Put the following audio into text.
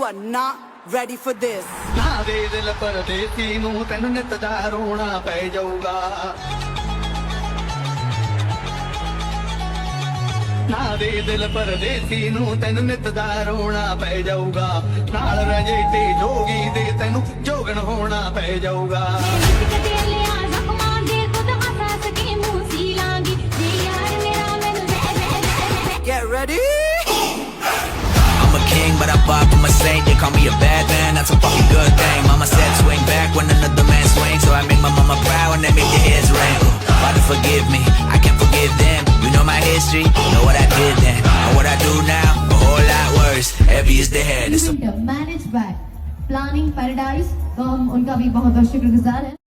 you are not ready for this. ਨਾ ਦੇ ਦਿਲ ਪਰਦੇਸੀ ਨੂੰ ਤੈਨੂੰ ਨਿਤ ਦਾ ਰੋਣਾ ਪੈ ਜਾਊਗਾ ਨਾ ਦੇ ਦਿਲ ਪਰਦੇਸੀ ਨੂੰ ਤੈਨੂੰ ਨਿਤ ਦਾ ਰੋਣਾ ਪੈ ਜਾਊਗਾ ਨਾਲ ਰਜੇ ਤੇ ਜੋਗੀ ਦੇ ਤੈਨੂੰ ਜੋਗਣ ਹੋਣਾ ਪੈ ਜਾਊਗਾ Get ready. I'm a king, but I fought from a saint. They call me a bad man, that's a fucking good thing. Mama said swing back when another man swings, so I make my mama proud and they make their heads ring. Father forgive me, I can't forgive them. You know my history, know what I did then. And what I do now, a whole lot worse. Heavy is the head. Managed by Planning Paradise, तो हम उनका भी बहुत बहुत शुक्रगुजार हैं.